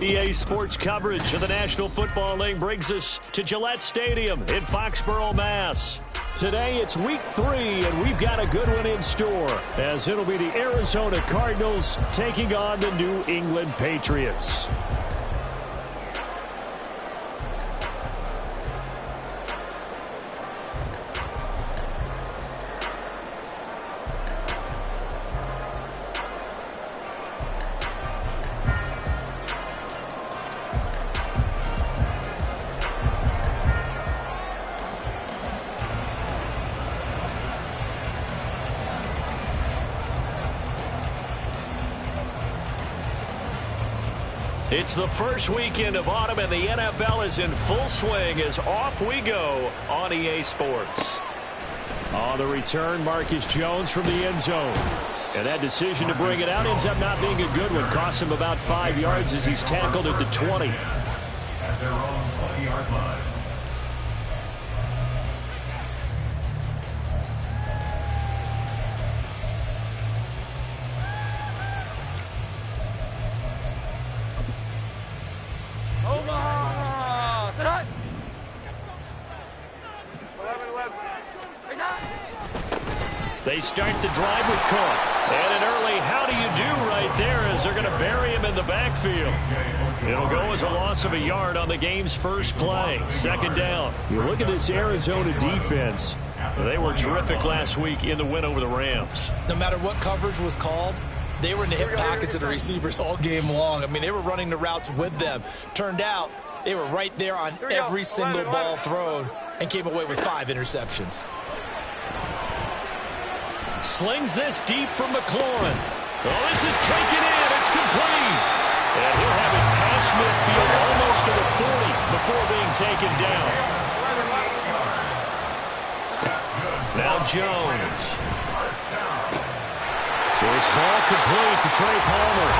EA Sports coverage of the National Football League brings us to Gillette Stadium in Foxborough, Mass. Today it's week 3, and we've got a good one in store, as it'll be the Arizona Cardinals taking on the New England Patriots. It's the first weekend of autumn, and the NFL is in full swing as off we go on EA Sports. On the return, Marcus Jones from the end zone. And that decision to bring it out ends up not being a good one. Costs him about 5 yards as he's tackled at the 20. At their own 20-yard line. They start the drive with Cook. And an early how do you do right there as they're going to bury him in the backfield. It'll go as a loss of a yard on the game's first play. Second down. You look at this Arizona defense. They were terrific last week in the win over the Rams. No matter what coverage was called, they were in the hip pockets of the receivers all game long. I mean, they were running the routes with them. Turned out they were right there on every single ball thrown and came away with 5 interceptions. Slings this deep from McLaurin. Oh, this is taken in. It's complete. And he'll have it past midfield almost to the 40 before being taken down. Now Jones. This ball complete to Trey Palmer.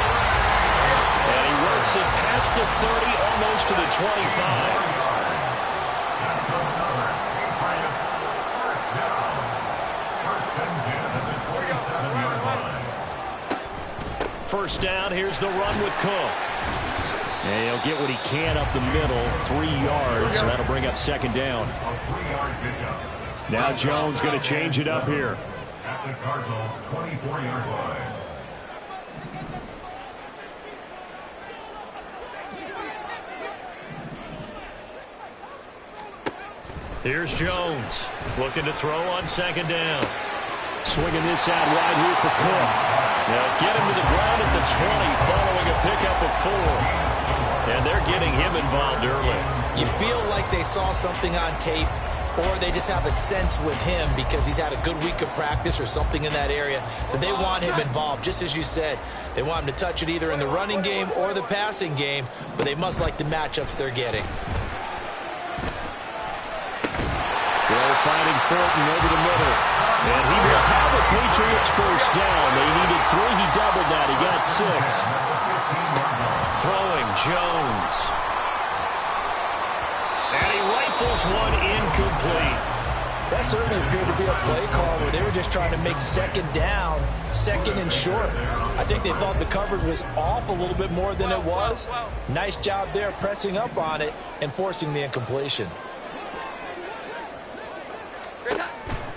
And he works it past the 30, almost to the 25. First down, here's the run with Cook. And he'll get what he can up the middle, 3 yards, so that'll bring up second down. Now Jones going to change it up here. At the Cardinals' 24-yard line. Here's Jones, looking to throw on second down. Swinging this out wide here for Cook. Now get him to the ground at the 20 following a pickup of 4. And they're getting him involved early. You feel like they saw something on tape, or they just have a sense with him because he's had a good week of practice or something in that area that they want him involved. Just as you said, they want him to touch it either in the running game or the passing game, but they must like the matchups they're getting. They're finding Thornton over the middle. And he will have the Patriots first down. They needed 3. He doubled that. He got 6. Throwing Jones. And he rifles one incomplete. That certainly appeared to be a play call where they were just trying to make second down, second and short. I think they thought the coverage was off a little bit more than it was. Nice job there pressing up on it and forcing the incompletion.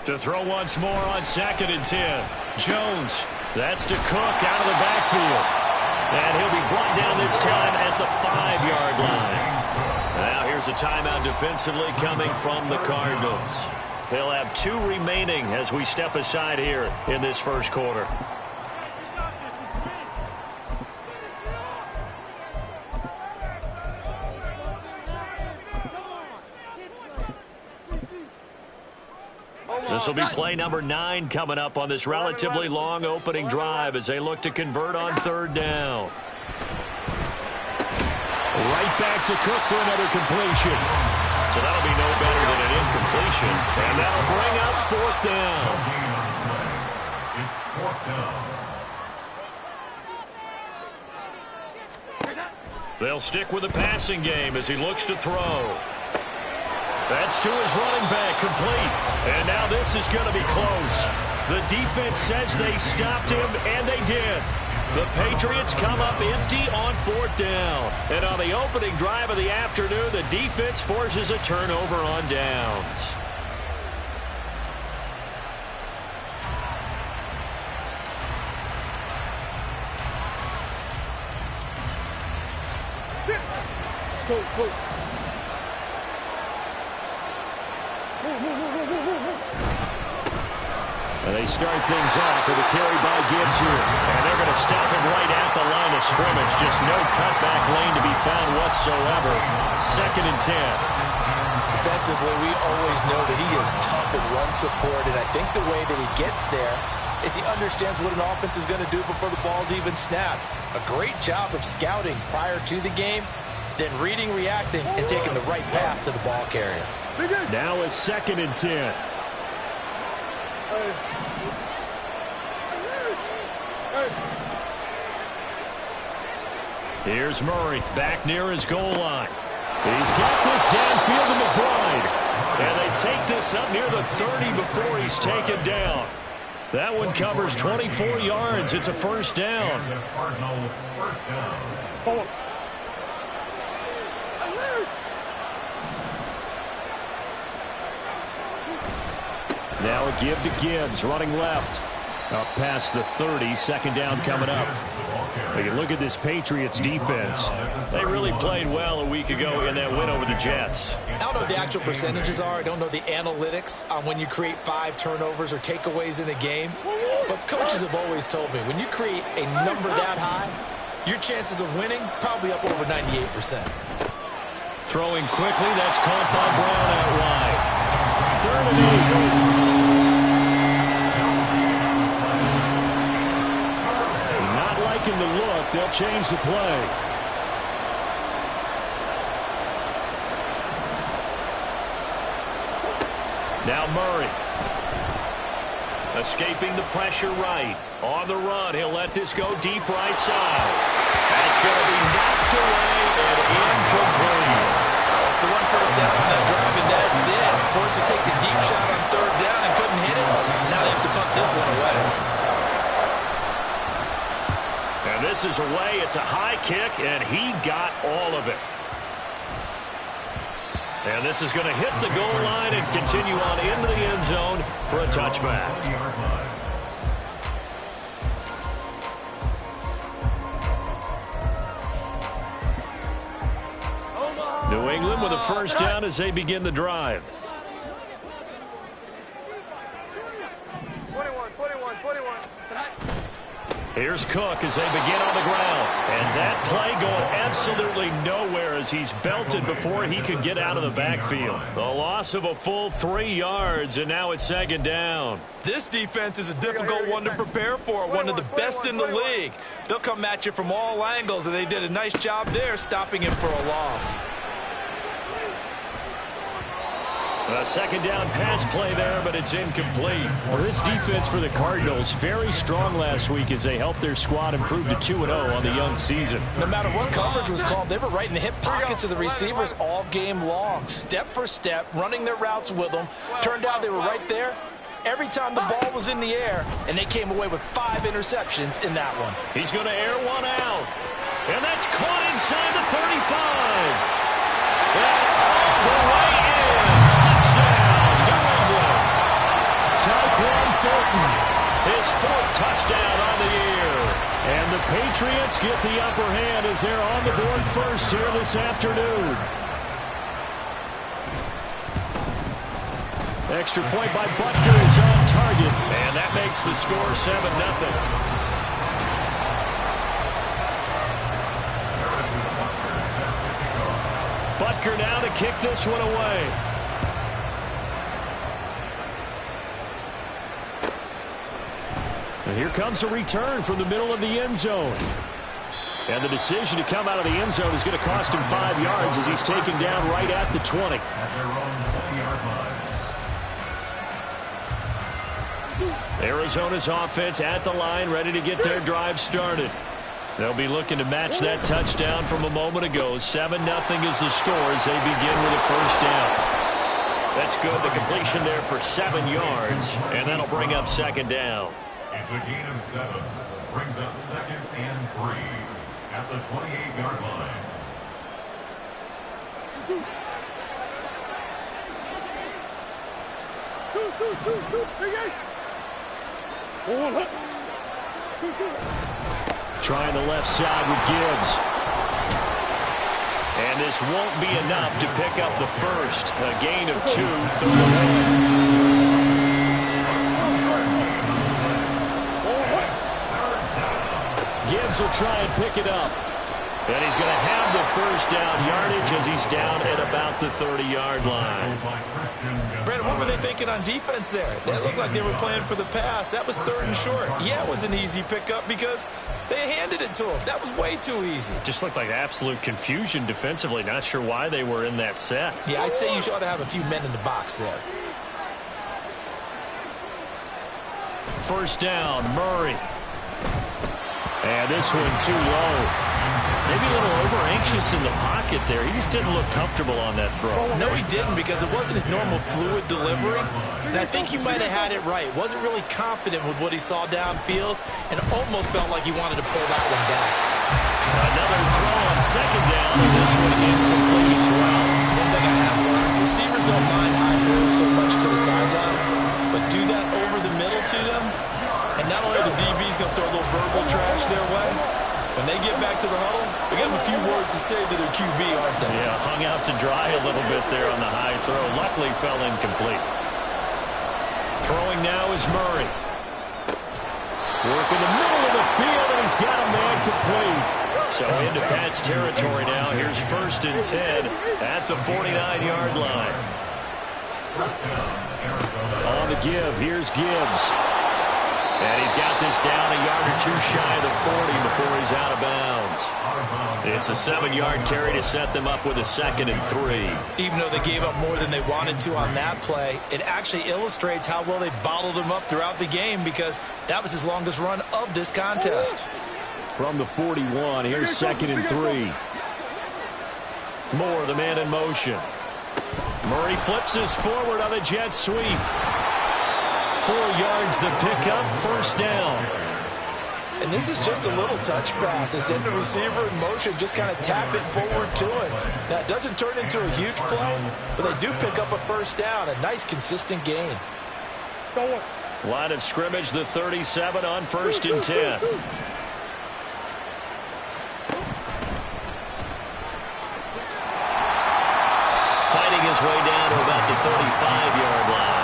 To throw once more on second and 10. Jones. That's to Cook out of the backfield. And he'll be brought down this time at the 5-yard line. Now here's a timeout defensively coming from the Cardinals. They'll have 2 remaining as we step aside here in this first quarter. This will be play number 9 coming up on this relatively long opening drive as they look to convert on third down. Right back to Cook for another completion. So that'll be no better than an incompletion. And that'll bring up fourth down. It's fourth down. They'll stick with the passing game as he looks to throw. That's to his running back, complete. And now this is going to be close. The defense says they stopped him, and they did. The Patriots come up empty on 4th down. And on the opening drive of the afternoon, the defense forces a turnover on downs. Coach. And they start things off with a carry by Gibbs here. And they're going to stop him right at the line of scrimmage. Just no cutback lane to be found whatsoever. 2nd and 10. Defensively, we always know that he is tough in run support, and I think the way that he gets there is he understands what an offense is going to do before the ball's even snapped. A great job of scouting prior to the game, then reading, reacting, and taking the right path to the ball carrier. Now a 2nd and 10. Here's Murray back near his goal line. He's got this downfield to McBride. And they take this up near the 30 before he's taken down. That one covers 24 yards. It's a 1st down. And the Cardinal first down. Now a give to Gibbs, running left. Up past the 30, 2nd down coming up. We can look at this Patriots defense. They really played well a week ago in that win over the Jets. I don't know what the actual percentages are. I don't know the analytics on when you create 5 turnovers or takeaways in a game. But coaches have always told me, when you create a number that high, your chances of winning probably up over 98%. Throwing quickly, that's caught by Brown out wide. 3rd and 8. In the look, they'll change the play. Now Murray. Escaping the pressure right. On the run, he'll let this go deep right side. That's going to be knocked away and incomplete. So 1 first down on that drive, and that's it. Forced to take the deep shot on 3rd down and couldn't hit it. Now they have to punt this one away. And this is away. It's a high kick, and he got all of it. And this is going to hit the goal line and continue on into the end zone for a touchback. New England with a 1st down as they begin the drive. 21. Here's Cook as they begin on the ground. And that play going absolutely nowhere as he's belted before he could get out of the backfield. The loss of a full 3 yards, and now it's 2nd down. This defense is a difficult one to prepare for, one of the best in the league. They'll come at you from all angles, and they did a nice job there stopping him for a loss. A 2nd down pass play there, but it's incomplete. Well, this defense for the Cardinals, very strong last week as they helped their squad improve to 2-0 on the young season. No matter what coverage was called, they were right in the hip pockets of the receivers all game long. Step for step, running their routes with them. Turned out they were right there every time the ball was in the air, and they came away with 5 interceptions in that one. He's going to air one out. And that's caught inside the 35. And all the way in. Touchdown, New England. Tyquan Thornton. His 4th touchdown on the year. And the Patriots get the upper hand as they're on the board first here this afternoon. Extra point by Butker is on target. And that makes the score 7-0. Butker now to kick this one away. And here comes a return from the middle of the end zone. And the decision to come out of the end zone is going to cost him 5 yards as he's taken down right at the 20. At their own 20-yard line. Arizona's offense at the line, ready to get their drive started. They'll be looking to match that touchdown from a moment ago. 7-0 is the score as they begin with a 1st down. That's good. The completion there for 7 yards, and that'll bring up 2nd down. It's a gain of 7. brings up 2nd and 3 at the 28-yard line. Trying the left side with Gibbs. And this won't be enough to pick up the first. A gain of 2, 3rd and 1. Gibbs will try and pick it up. And he's going to have the first down yardage as he's down at about the 30-yard line. Brandon, what were they thinking on defense there? It looked like they were playing for the pass. That was 3rd and short. Yeah, it was an easy pickup because they handed it to him. That was way too easy. Just looked like absolute confusion defensively. Not sure why they were in that set. Yeah, I'd say you ought to have a few men in the box there. First down, Murray. And this one too low. Maybe a little over-anxious in the pocket there. He just didn't look comfortable on that throw. No, he didn't, because it wasn't his normal fluid delivery. And I think he might have had it right. Wasn't really confident with what he saw downfield and almost felt like he wanted to pull that one back. Another throw on 2nd down, and this one incomplete as well. One thing I have learned, receivers don't mind high throws so much to the sideline, but do that over the middle to them, and not only are the DBs going to throw a little verbal trash their way, when they get back to the huddle, they have a few words to say to their QB, aren't they? Yeah, hung out to dry a little bit there on the high throw. Luckily fell incomplete. Throwing now is Murray. Work in the middle of the field, and he's got a man complete. So into Pat's territory now. Here's 1st and 10 at the 49-yard line. On the give, here's Gibbs. And he's got this down a yard or 2 shy of the 40 before he's out of bounds. It's a 7-yard carry to set them up with a 2nd and 3. Even though they gave up more than they wanted to on that play, it actually illustrates how well they bottled him up throughout the game, because that was his longest run of this contest. From the 41, here's 2nd and 3. Moore, the man in motion. Murray flips this forward on a jet sweep. 4 yards the pickup, 1st down. And this is just a little touch pass. They send the receiver in motion, just kind of tap it forward to him. Now, it doesn't turn into a huge play, but they do pick up a 1st down. A nice, consistent gain. Line of scrimmage, the 37 on 1st and 10. Fighting his way down to about the 35-yard line.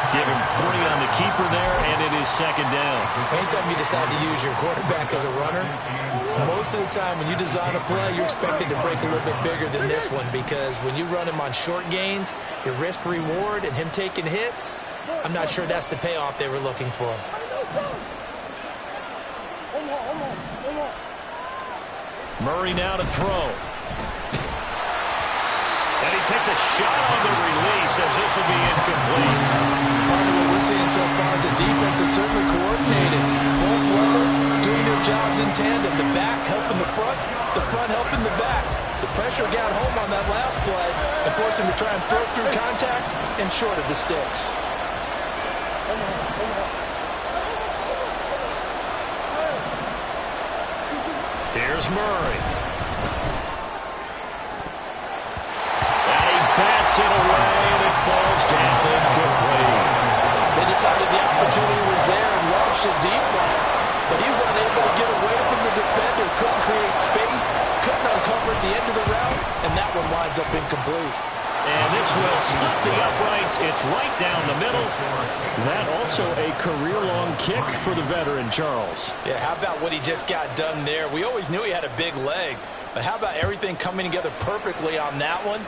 Give him 3 on the keeper there, and it is 2nd down. Anytime you decide to use your quarterback as a runner, most of the time when you design a play, you're expected to break a little bit bigger than this one, because when you run him on short gains, your risk-reward and him taking hits, I'm not sure that's the payoff they were looking for. Murray now to throw. And he takes a shot on the release as this will be incomplete. Part of what we're seeing so far is the defense is certainly coordinated. Both levels doing their jobs in tandem. The back helping the front helping the back. The pressure got home on that last play and forced him to try and throw through contact and short of the sticks. Here's Murray. Bats it away, and it falls down incomplete. They decided the opportunity was there and launched a deep ball, but he was unable to get away from the defender, couldn't create space, couldn't uncover at the end of the route, and that one winds up incomplete. And this will split the uprights. It's right down the middle. That also a career-long kick for the veteran, Charles. Yeah, how about what he just got done there? We always knew he had a big leg, but how about everything coming together perfectly on that one?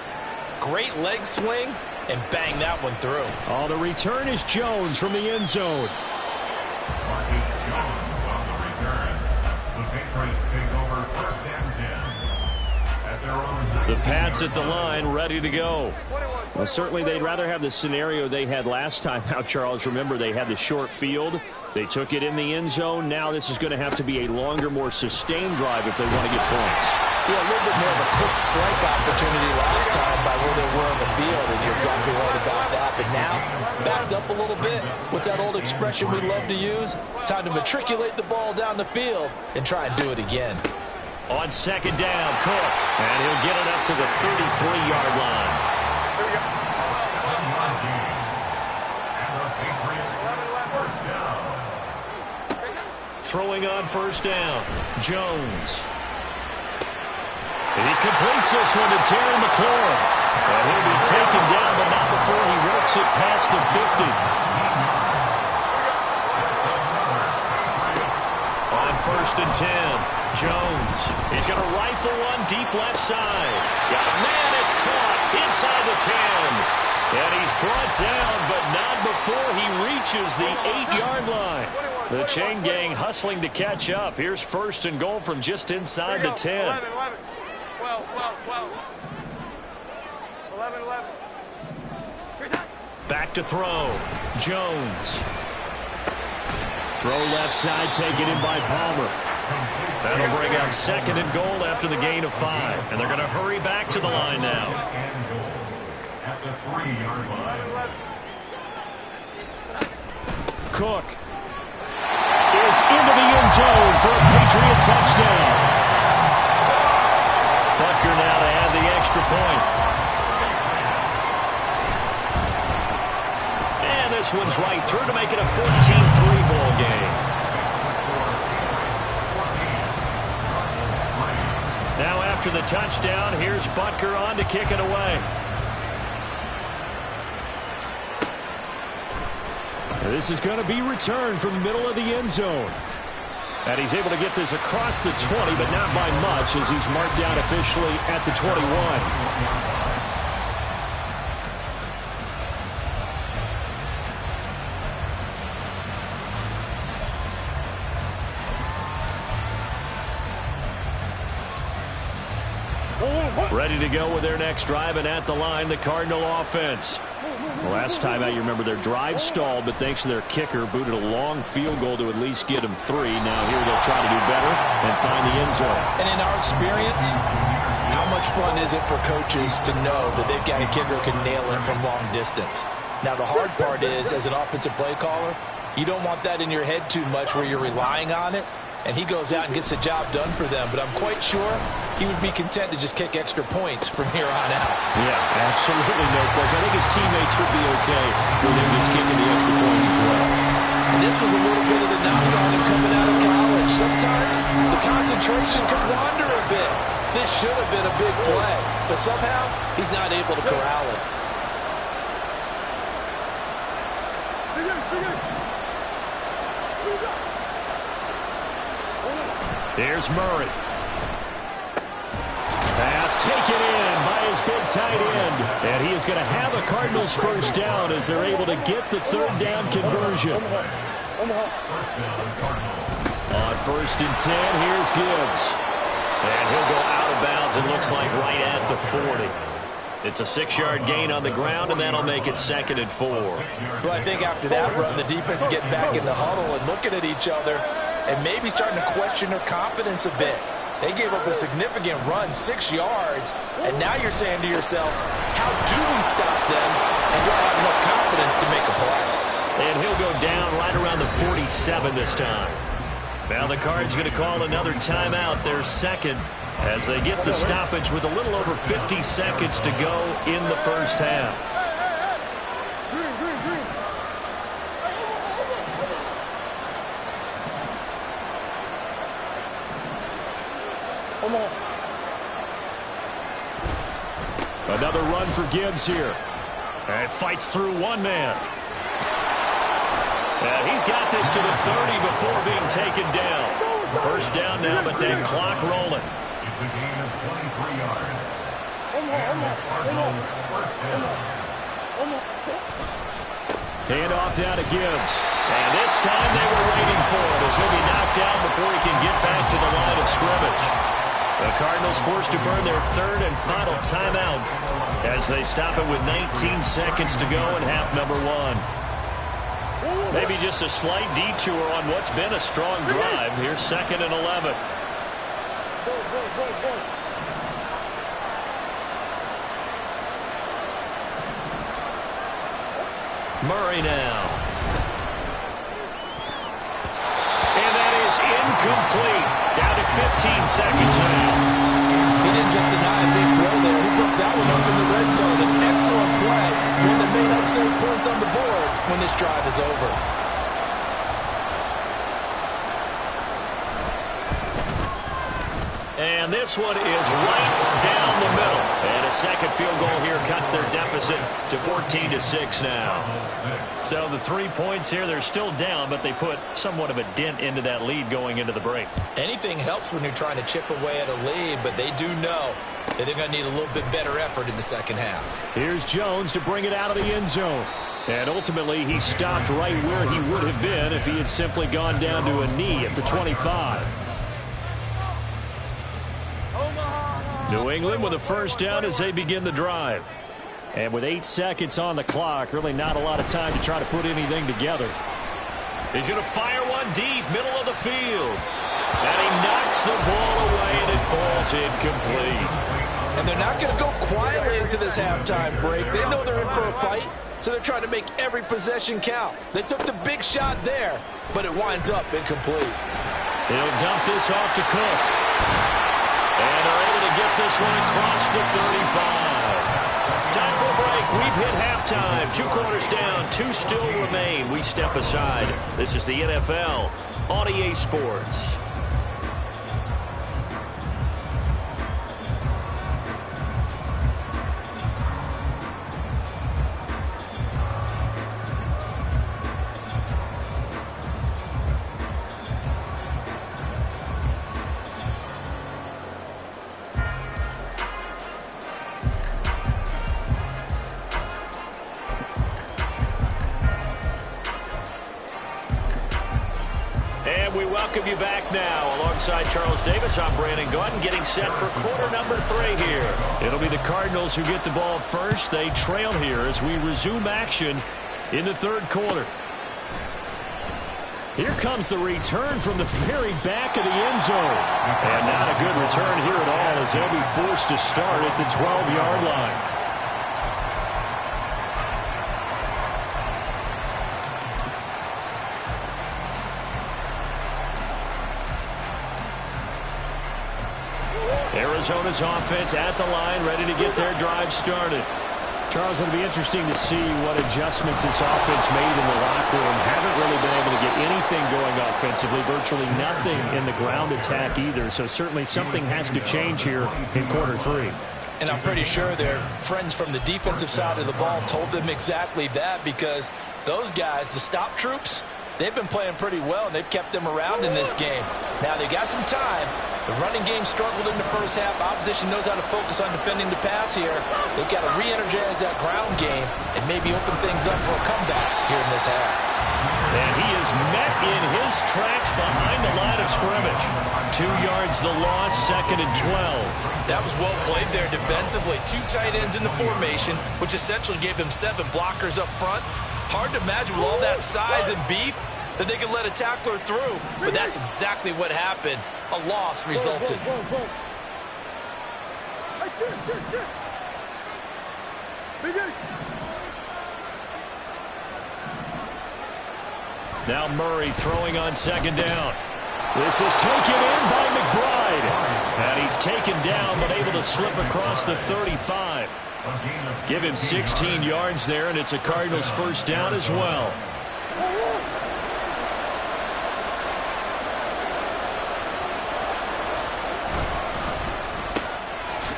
Great leg swing, and bang that one through. Oh, the return is Jones from the end zone. Marcus Jones on the return. The Patriots take over 1st and 10 at their own. The Pats at the line, ready to go. Well, certainly they'd rather have the scenario they had last time out, Charles. Remember, they had the short field. They took it in the end zone. Now this is going to have to be a longer, more sustained drive if they want to get points. Yeah, a little bit more of a quick strike opportunity last time by where they were on the field, and you're exactly right about that. But now, backed up a little bit. What's that old expression we love to use? Time to matriculate the ball down the field and try and do it again. On second down, Cook. And he'll get it up to the 33-yard line. Here we go. Throwing on first down, Jones. And he completes this one to Terry McLaurin. And he'll be taken down, but not before he works it past the 50. On first and 10, Jones. He's going to rifle one deep left side. Got a man, it's caught inside the 10. And he's brought down, but not before he reaches the 8-yard line. The chain gang hustling to catch up. Here's first and goal from just inside the 10. 11, 12, 12. 11. Back to throw. Jones. Throw left side, taken in by Palmer. That'll bring out second and goal after the gain of 5. And they're going to hurry back to the line now. At the 3-yard line. Cook is into the end zone for a Patriot touchdown. Butker now to add the extra point. And this one's right through to make it a 14-3 ball game. Now after the touchdown, here's Butker on to kick it away. This is going to be returned from the middle of the end zone. And he's able to get this across the 20, but not by much, as he's marked down officially at the 21. Ready to go with their next drive, and at the line, the Cardinal offense. The last time out, you remember their drive stalled, but thanks to their kicker, booted a long field goal to at least get them 3. Now here they'll try to do better and find the end zone. And in our experience, how much fun is it for coaches to know that they've got a kicker who can nail it from long distance? Now the hard part is, as an offensive play caller, you don't want that in your head too much where you're relying on it. And he goes out and gets the job done for them. But I'm quite sure he would be content to just kick extra points from here on out. Yeah, absolutely no question. I think his teammates would be okay with him just kicking the extra points as well. And this was a little bit of the knock on him coming out of college. Sometimes the concentration could wander a bit. This should have been a big play. But somehow, he's not able to corral it. Here's Murray. Pass taken in by his big tight end. And he is going to have a Cardinals first down as they're able to get the third down conversion. On first and 10, here's Gibbs. And he'll go out of bounds, it looks like right at the 40. It's a 6-yard gain on the ground, and that'll make it second and 4. Well, I think after that run, the defense getting back in the huddle and looking at each other and maybe starting to question their confidence a bit. They gave up a significant run, 6 yards, and now you're saying to yourself, how do we stop them, and do I have enough confidence to make a play? And he'll go down right around the 47 this time. Now the Cards going to call another timeout, their second, as they get the stoppage with a little over 50 seconds to go in the first half. Another run for Gibbs here. And fights through one man. And he's got this to the 30 before being taken down. First down now, but that clock rolling. It's a gain of 23 yards. And the Cardinals first down. Hand off now to Gibbs. And this time they were waiting for it as he'll be knocked down before he can get back to the line of scrimmage. The Cardinals forced to burn their third and final timeout as they stop it with 19 seconds to go in half number 1. Maybe just a slight detour on what's been a strong drive. Here's second and 11. Murray now. And that is incomplete. Down to 15 seconds now. He didn't just deny a big throw there. He broke that one up in the red zone. An excellent play. One that may help save points on the board when this drive is over. And this one is right down the middle. And a second field goal here cuts their deficit to 14-6 now. So the 3 points here, they're still down, but they put somewhat of a dent into that lead going into the break. Anything helps when you're trying to chip away at a lead, but they do know that they're going to need a little bit better effort in the second half. Here's Jones to bring it out of the end zone. And ultimately, he stopped right where he would have been if he had simply gone down to a knee at the 25. New England with a first down as they begin the drive. And with 8 seconds on the clock, really not a lot of time to try to put anything together. He's going to fire one deep, middle of the field. And he knocks the ball away, and it falls incomplete. And they're not going to go quietly into this halftime break. They know they're in for a fight, so they're trying to make every possession count. They took the big shot there, but it winds up incomplete. He'll dump this off to Cook. And they're able to get this one across the 35. Time for a break. We've hit halftime. 2 quarters down. 2 still remain. We step aside. This is the NFL on EA Sports. We welcome you back now. Alongside Charles Davis, I'm Brandon Gunn, getting set for quarter number 3 here. It'll be the Cardinals who get the ball first. They trail here as we resume action in the 3rd quarter. Here comes the return from the very back of the end zone. And not a good return here at all as they'll be forced to start at the 12-yard line. Arizona's offense at the line, ready to get their drive started. Charles, it'll be interesting to see what adjustments this offense made in the locker room. Haven't really been able to get anything going offensively, virtually nothing in the ground attack either. So certainly something has to change here in quarter 3. And I'm pretty sure their friends from the defensive side of the ball told them exactly that, because those guys, the stop troops, they've been playing pretty well, and they've kept them around in this game. Now, they got some time. The running game struggled in the first half. Opposition knows how to focus on defending the pass here. They've got to re-energize that ground game and maybe open things up for a comeback here in this half. And he is met in his tracks behind the line of scrimmage. 2 yards the loss, 2nd and 12. That was well played there defensively. 2 tight ends in the formation, which essentially gave them 7 blockers up front. Hard to imagine with all that size and beef that they could let a tackler through. But that's exactly what happened. A loss resulted. Now Murray throwing on 2nd down. This is taken in by McBride. And he's taken down but able to slip across the 35. Give him 16 yards there, and it's a Cardinals first down as well.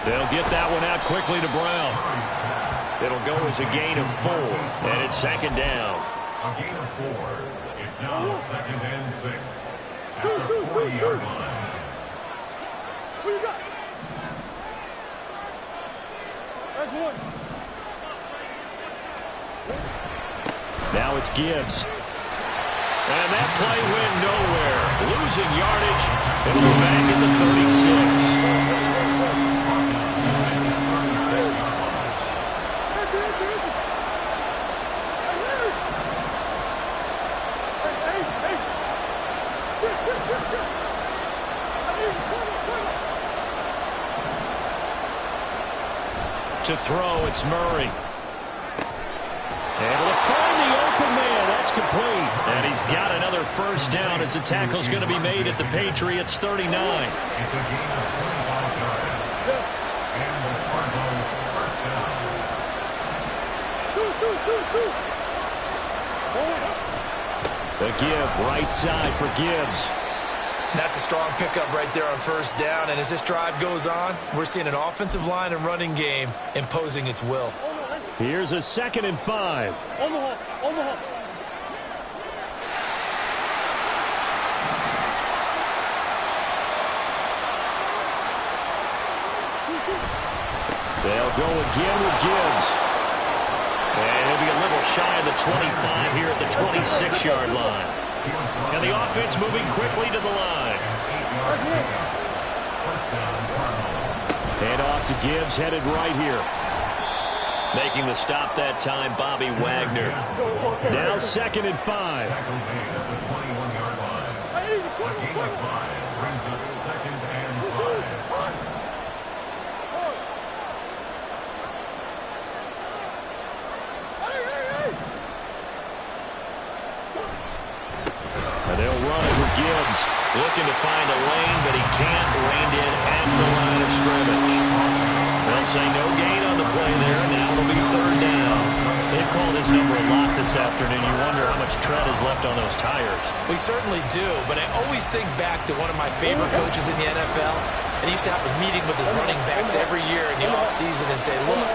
They'll get that one out quickly to Brown. It'll go as a gain of 4, and it's 2nd down. A gain of 4. It's now 2nd and 6 at the 40-yard line. What you got? That's 1. Now it's Gibbs. And that play went nowhere. Losing yardage. It'll go back at the 36. To throw, it's Murray. Able to find the open man. That's complete. And he's got another first down as the tackle's going to be made at the Patriots 39. It's a gain of 25 yards. And the Cardinal first down. The give right side for Gibbs. That's a strong pickup right there on first down. And as this drive goes on, we're seeing an offensive line and running game imposing its will. Here's a 2nd and 5. Omaha. They'll go again with Gibbs. And he'll be a little shy of the 25 here at the 26-yard line. And the offense moving quickly to the line. Hand off to Gibbs, headed right here. Making the stop that time, Bobby Wagner. Now 2nd and 5. Tackle made at the 21-yard line. A gain of 5 brings up 2nd and 5. And they'll run it with Gibbs. Looking to find a lane, but he can't. Reined in at the line of scrimmage. They'll say no gain on the play there. Now it'll be 3rd down. They've called this number a lot this afternoon. You wonder how much tread is left on those tires. We certainly do, but I always think back to one of my favorite coaches in the NFL, and he used to have a meeting with his running backs every year in the offseason and say, look,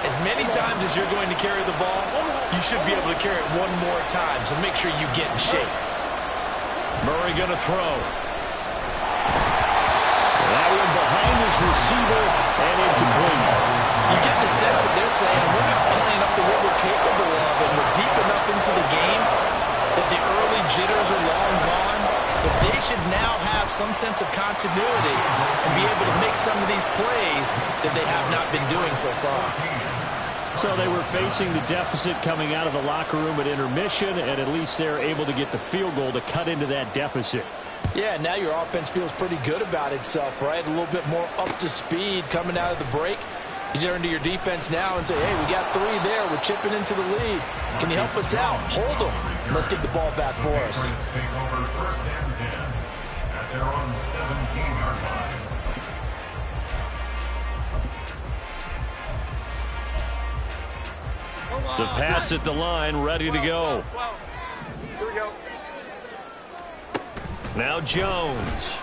as many times as you're going to carry the ball, you should be able to carry it one more time, so make sure you get in shape. Murray going to throw. That one behind his receiver and incomplete. You get the sense that they're saying we're not playing up to what we're capable of, and we're deep enough into the game that the early jitters are long gone, that they should now have some sense of continuity and be able to make some of these plays that they have not been doing so far. So they were facing the deficit coming out of the locker room at intermission, and at least they're able to get the field goal to cut into that deficit. Yeah, now your offense feels pretty good about itself, right? A little bit more up to speed coming out of the break. You turn to your defense now and say, hey, we got 3 there. We're chipping into the lead. Can you help us out? Hold them. Let's get the ball back for us. Take over 1st and 10 at their own 17-yard line. The Pats at the line, ready to go. Here we go. Now Jones.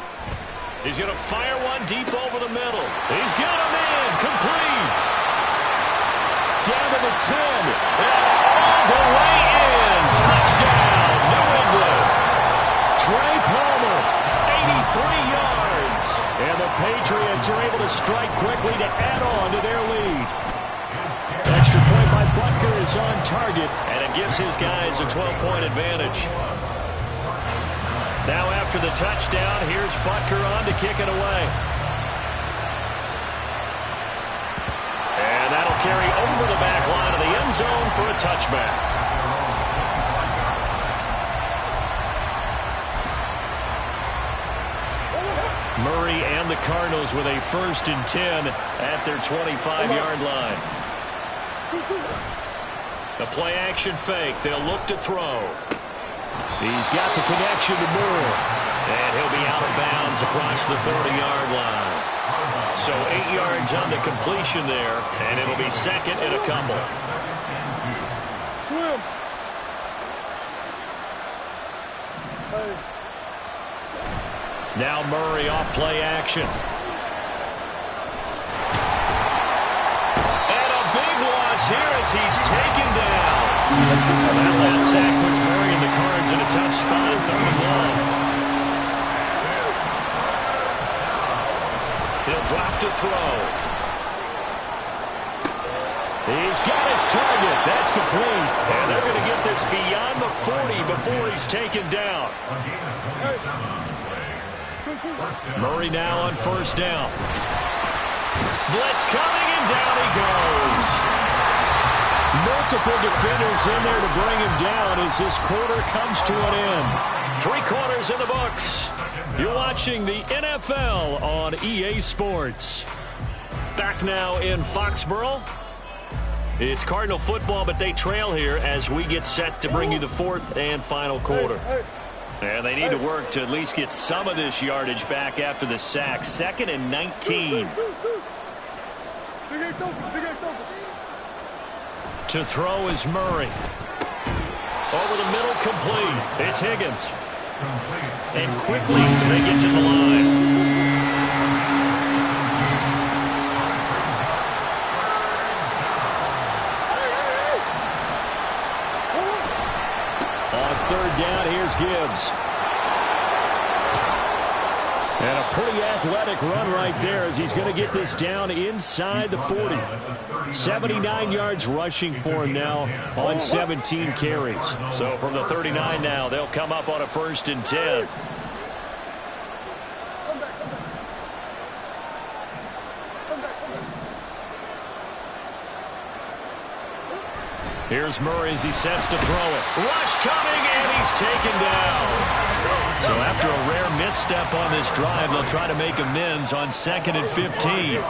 He's going to fire one deep over the middle. He's got him in. Complete. Down to the 10. All the way in. Touchdown, New England. Trey Palmer, 83 yards. and the Patriots are able to strike quickly to add on to their lead. Extra point by Butker is on target. And it gives his guys a 12-point advantage. Now after the touchdown, here's Butker on to kick it away. And that'll carry over the back line of the end zone for a touchback. Murray and the Cardinals with a 1st and 10 at their 25-yard line. The play-action fake. They'll look to throw. He's got the connection to Moore. And he'll be out of bounds across the 30-yard line. So 8 yards on the completion there, and it'll be 2nd and a couple. Swim. Hey. Now Murray off play action. And a big loss here as he's taken down. That last sack puts Murray and the Cards in a tough spot, 3rd and long. He'll drop to throw. He's got his target. That's complete. And they're going to get this beyond the 40 before he's taken down. Murray now on 1st down. Blitz coming, and down he goes. Multiple defenders in there to bring him down as this quarter comes to an end. 3 quarters in the books. You're watching the NFL on EA Sports. Back now in Foxborough. It's Cardinal football, but they trail here as we get set to bring you the fourth and final quarter. And they need to work to at least get some of this yardage back after the sack. 2nd and 19. To throw is Murray. Over the middle, complete. It's Higgins. And quickly they get to the line. On 3rd down, here's Gibbs. And a pretty athletic run right there as he's going to get this down inside the 40. 79 yards rushing for him now on 17 carries. So from the 39 now, they'll come up on a 1st and 10. Here's Murray as he sets to throw it. Rush coming, and he's taken down. So after a rare misstep on this drive, they'll try to make amends on 2nd and 15.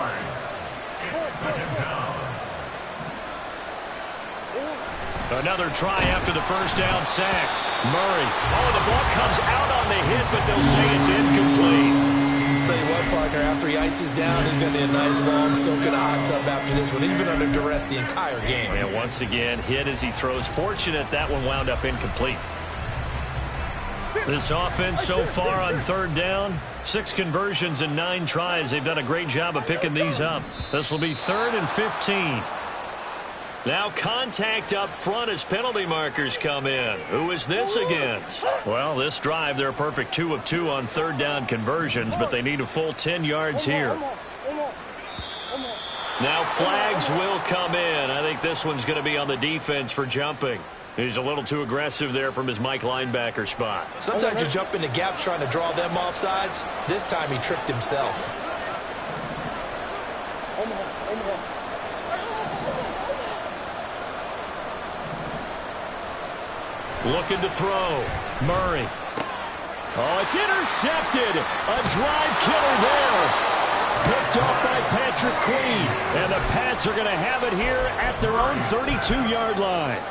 Another try after the 1st down sack. Murray. Oh, the ball comes out on the hit, but they'll say it's incomplete. Tell you what, partner, after he ices down, he's going to need a nice long soak in a hot tub after this one. He's been under duress the entire game. And once again, hit as he throws. Fortunate that one wound up incomplete. This offense so far on 3rd down, 6 conversions and 9 tries. They've done a great job of picking these up. This will be 3rd and 15. Now contact up front as penalty markers come in. Who is this against? Well, this drive, they're a perfect 2 of 2 on 3rd down conversions, but they need a full 10 yards here. Now flags will come in. I think this one's going to be on the defense for jumping. He's a little too aggressive there from his Mike linebacker spot. Sometimes you jump into gaps trying to draw them off sides. This time he tricked himself. Looking to throw. Murray. Oh, it's intercepted. A drive killer there. Picked off by Patrick Queen. And the Pats are going to have it here at their own 32-yard line.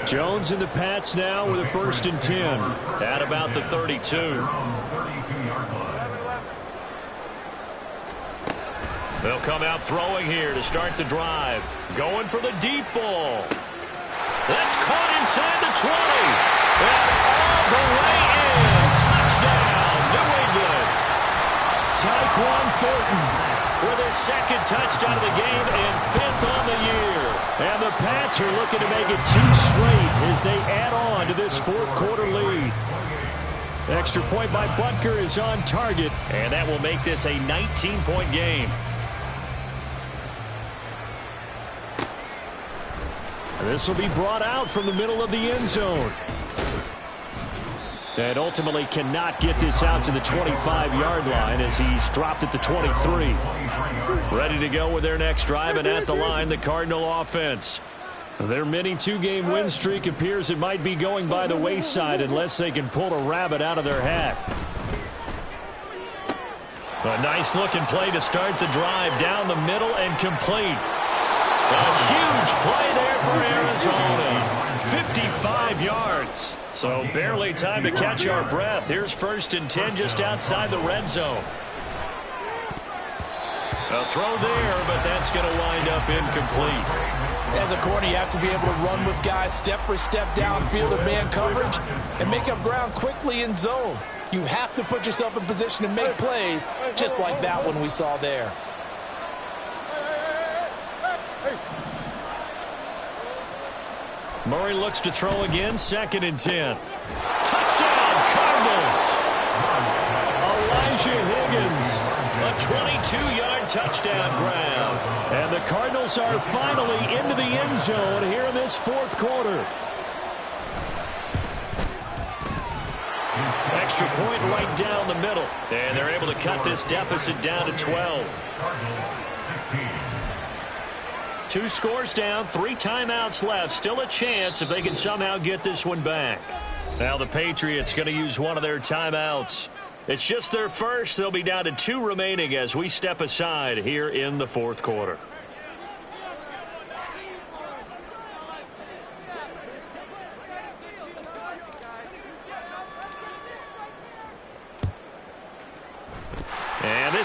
Jones and the Pats now with a 1st and 10. At about the 32. They'll come out throwing here to start the drive. Going for the deep ball. That's caught inside the 20. And all the way in. Touchdown, New England. Tyquan Thornton with his 2nd touchdown of the game and 5th on the year. And the Pats are looking to make it 2 straight as they add on to this 4th quarter lead. Extra point by Butker is on target, and that will make this a 19-point game. This will be brought out from the middle of the end zone. And ultimately cannot get this out to the 25-yard line as he's dropped at the 23. Ready to go with their next drive, and at the line, the Cardinal offense. Their mini 2-game win streak appears it might be going by the wayside unless they can pull a rabbit out of their hat. A nice-looking play to start the drive down the middle and complete. A huge play there for Arizona. 55 yards. So barely time to catch our breath. Here's 1st and 10 just outside the red zone. A throw there, but that's going to wind up incomplete. As a corner, you have to be able to run with guys step for step downfield of man coverage and make up ground quickly in zone. You have to put yourself in position to make plays, just like that one we saw there. Murray looks to throw again, 2nd and 10. Touchdown, Cardinals! Elijah Higgins, a 22-yard touchdown grab. And the Cardinals are finally into the end zone here in this 4th quarter. Extra point right down the middle. And they're able to cut this deficit down to 12. 2 scores down, 3 timeouts left. Still a chance if they can somehow get this one back. Now the Patriots going to use one of their timeouts. It's just their first. They'll be down to 2 remaining as we step aside here in the 4th quarter.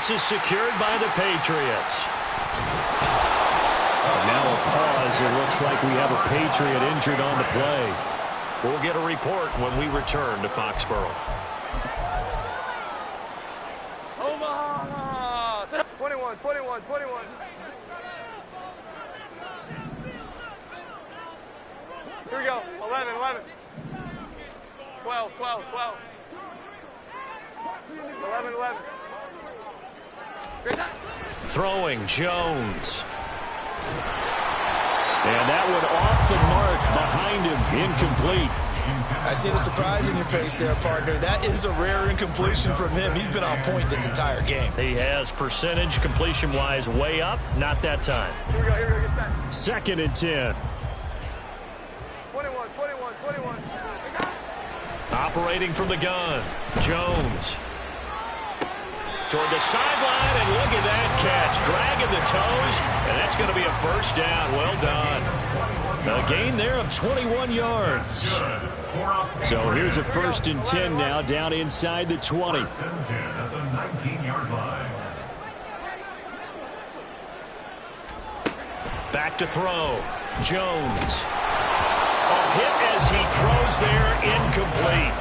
this is secured by the Patriots. Now a pause. It looks like we have a Patriot injured on the play. We'll get a report when we return to Foxborough. Omaha! 21, 21, 21. Here we go. 11, 11. 12, 12, 12. 11, 11. Great time. Throwing, Jones. And that one off the mark behind him, incomplete. I see the surprise in your face there, partner. That is a rare incompletion from him. He's been on point this entire game. He has percentage completion-wise way up. Not that time. Here we go, get set. 2nd and 10. 21, 21, 21. Operating from the gun, Jones. Toward the sideline, and look at that catch. Dragging the toes, and that's going to be a first down. Well done. A gain there of 21 yards. So here's a 1st and 10 now, down inside the 20. 1st and 10 at the 19-yard line. Back to throw, Jones. A hit as he throws there, incomplete.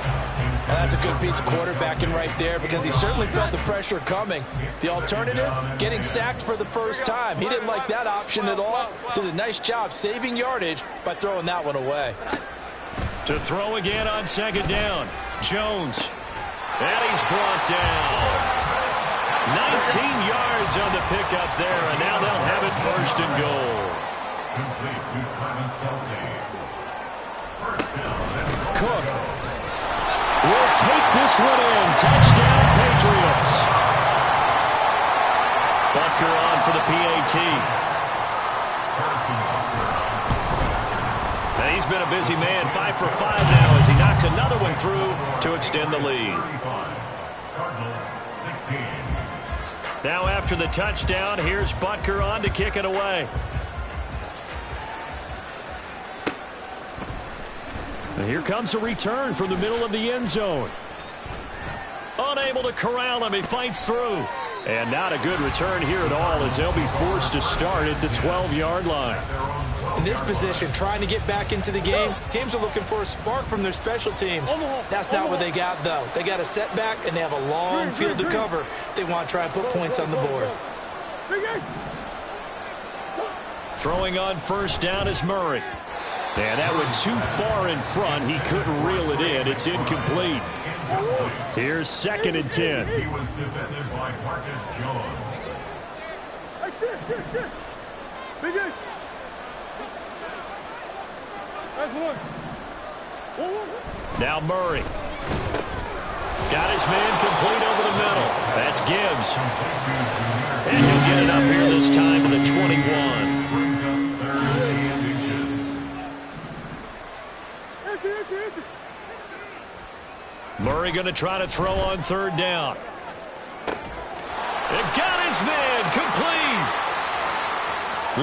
That's a good piece of quarterbacking right there because he certainly felt the pressure coming. The alternative, getting sacked for the first time. He didn't like that option at all. Did a nice job saving yardage by throwing that one away. To throw again on 2nd down, Jones. And he's brought down. 19 yards on the pickup there, and now they'll have it 1st and goal. Complete to Travis Kelce. 1st down and Cook will take this one in. Touchdown, Patriots. Butker on for the PAT. And he's been a busy man, 5 for 5 now as he knocks another one through to extend the lead. 35. Cardinals 16. Now after the touchdown, here's Butker on to kick it away. And here comes a return from the middle of the end zone. Unable to corral him, he fights through. And not a good return here at all as they'll be forced to start at the 12-yard line. In this position, trying to get back into the game, teams are looking for a spark from their special teams. That's not what they got, though. They got a setback, and they have a long field to cover if they want to try and put points on the board. Throwing on 1st down is Murray. And that went too far in front. He couldn't reel it in. It's incomplete. Here's 2nd and 10. He was defended by Marcus Jones. Hey, shit. Big ace. That's one. Now Murray. Got his man complete over the middle. That's Gibbs. And he'll get it up here this time to the 21. Brings up 3rd and inches. Murray going to try to throw on 3rd down. It got his man complete.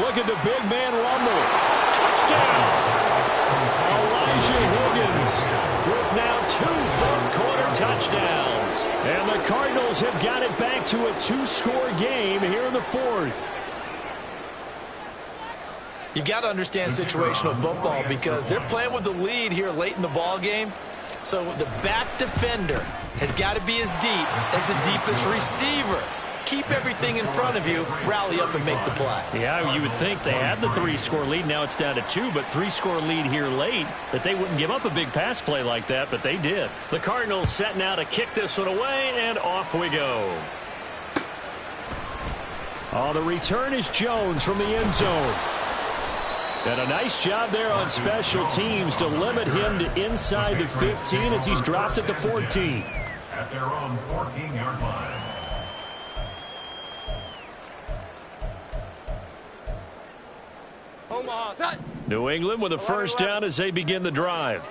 Look at the big man rumble. Touchdown. Elijah Higgins with now 2 fourth-quarter touchdowns. And the Cardinals have got it back to a 2-score game here in the 4th. You've got to understand situational football because they're playing with the lead here late in the ball game. So the back defender has got to be as deep as the deepest receiver. Keep everything in front of you, rally up and make the play. Yeah, you would think they had the 3-score lead. Now it's down to 2, but 3-score lead here late, that they wouldn't give up a big pass play like that, but they did. The Cardinals set now to kick this one away, and off we go. Oh, the return is Jones from the end zone. And a nice job there on special teams to limit him to inside the 15 as he's dropped at the 14. At their own 14-yard line. Omaha, set. New England with a 1st down as they begin the drive.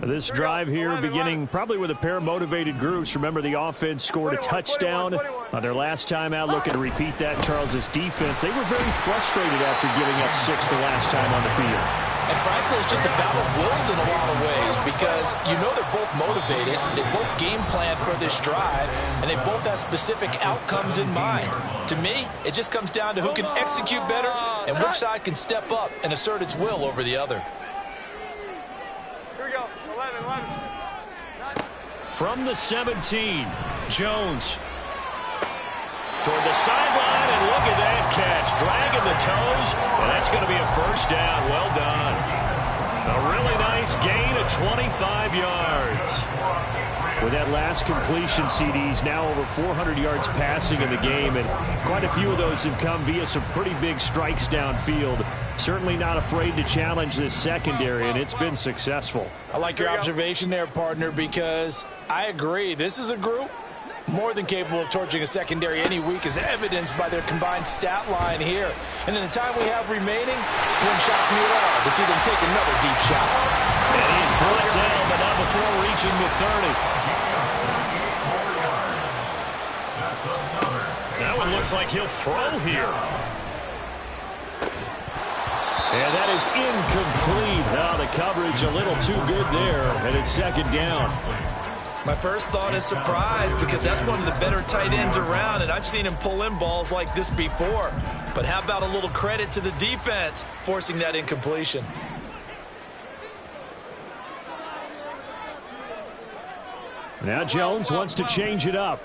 This drive here beginning probably with a pair of motivated groups. Remember, the offense scored a touchdown on their last time out. Looking to repeat that. Charles's defense, they were very frustrated after giving up 6 the last time on the field. And frankly, it's just a battle of wills in a lot of ways because you know they're both motivated, they both game plan for this drive, and they both have specific outcomes in mind. To me, it just comes down to who can execute better and which side can step up and assert its will over the other. Here we go. 11. From the 17, Jones. Toward the sideline, and look at that catch. Dragging the toes, and that's going to be a first down. Well done. A really nice gain of 25 yards. With that last completion, CDs now over 400 yards passing in the game, and quite a few of those have come via some pretty big strikes downfield. Certainly not afraid to challenge this secondary, and it's been successful. I like your observation there, partner, because I agree. This is a group more than capable of torching a secondary any week, as evidenced by their combined stat line here. And in the time we have remaining, it wouldn't shock me at all to see them take another deep shot. And he's brought down, but not before reaching the 30. That one looks like he'll throw here. And that is incomplete. Now the coverage a little too good there, and it's second down. My first thought is surprise because that's one of the better tight ends around, and I've seen him pull in balls like this before. But how about a little credit to the defense forcing that incompletion? Now Jones wants to change it up.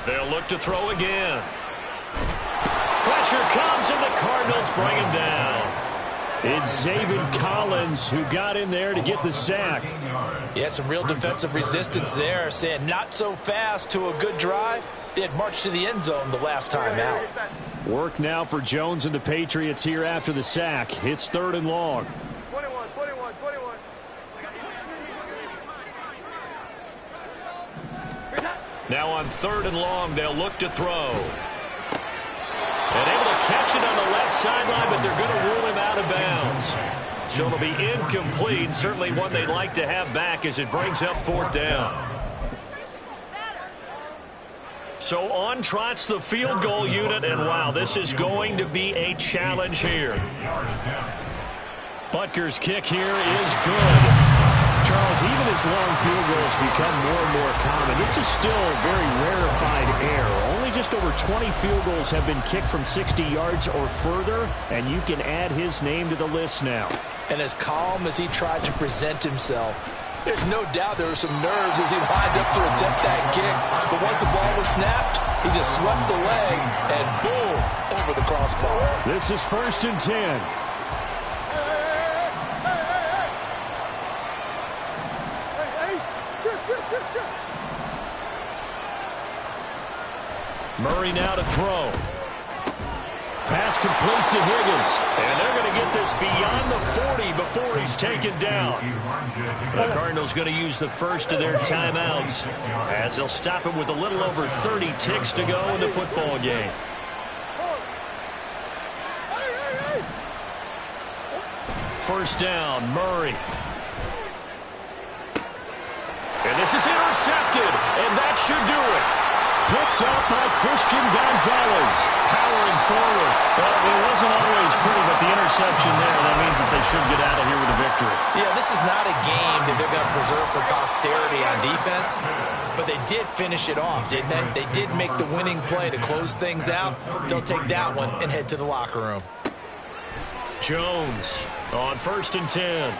They'll look to throw again. Pressure comes, and the Cardinals bring him down. It's Zaven Collins who got in there to get the sack. Yeah, some real defensive resistance there, saying not so fast to a good drive. They had marched to the end zone the last time out. Work now for Jones and the Patriots here after the sack. It's 3rd and long. 21. Now on 3rd and long, they'll look to throw. And able to catch it on the left sideline, but they're going to rule him out of bounds. So it'll be incomplete. Certainly one they'd like to have back as it brings up 4th down. So on trots the field goal unit, and wow, this is going to be a challenge here. Butker's kick here is good. Charles, even as long field goals become more and more common, this is still very rarefied air. Only just over 20 field goals have been kicked from 60 yards or further, and you can add his name to the list now. And as calm as he tried to present himself, there's no doubt there were some nerves as he lined up to attempt that kick. But once the ball was snapped, he just swept the leg, and boom, over the crossbar. This is 1st and 10. Murray now to throw. Pass complete to Higgins. And they're going to get this beyond the 40 before he's taken down. The Cardinals going to use the first of their timeouts as they'll stop him with a little over 30 ticks to go in the football game. First down, Murray. And this is intercepted, and that should do it. Picked up by Christian Gonzalez. Powering forward. Well, it wasn't always pretty, but the interception there, that means that they should get out of here with a victory. Yeah, this is not a game that they're going to preserve for posterity on defense, but they did finish it off, didn't they? They did make the winning play to close things out. They'll take that one and head to the locker room. Jones on 1st and 10.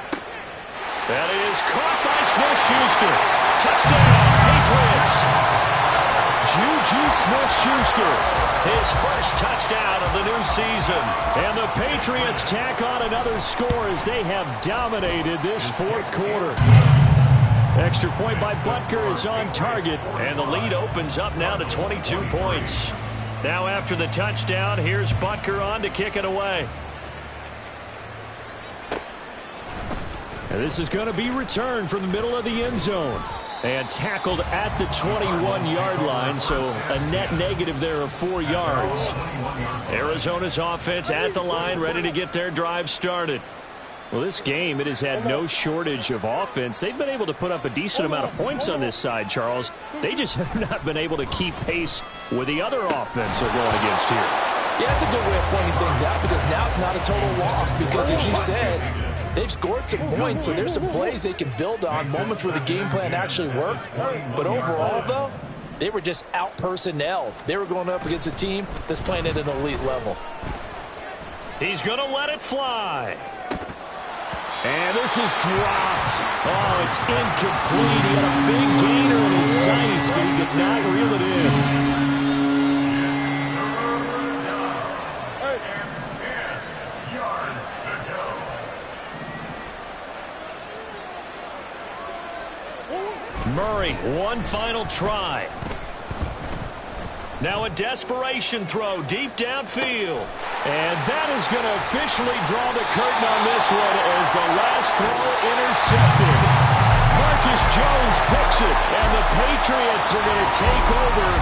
That is caught by Smith-Schuster. Touchdown, Patriots. Juju Smith-Schuster, his first touchdown of the new season. And the Patriots tack on another score as they have dominated this 4th quarter. Extra point by Butker is on target, and the lead opens up now to 22 points. Now after the touchdown, here's Butker on to kick it away. And this is going to be returned from the middle of the end zone. And tackled at the 21-yard line, so a net negative there of 4 yards. Arizona's offense at the line, ready to get their drive started. Well, this game, it has had no shortage of offense. They've been able to put up a decent amount of points on this side, Charles. They just have not been able to keep pace with the other offense they're going against here. Yeah, that's a good way of pointing things out because now it's not a total loss because, as you said, they've scored some points, so there's some plays they can build on, moments where the game plan actually worked. But overall, though, they were just out-personnelled. They were going up against a team that's playing at an elite level. He's going to let it fly. And this is dropped. Oh, it's incomplete. He had a big gainer in his sights, but he could not reel it in. Murray, one final try. Now a desperation throw deep downfield. And that is going to officially draw the curtain on this one as the last throw intercepted. Marcus Jones picks it, and the Patriots are going to take over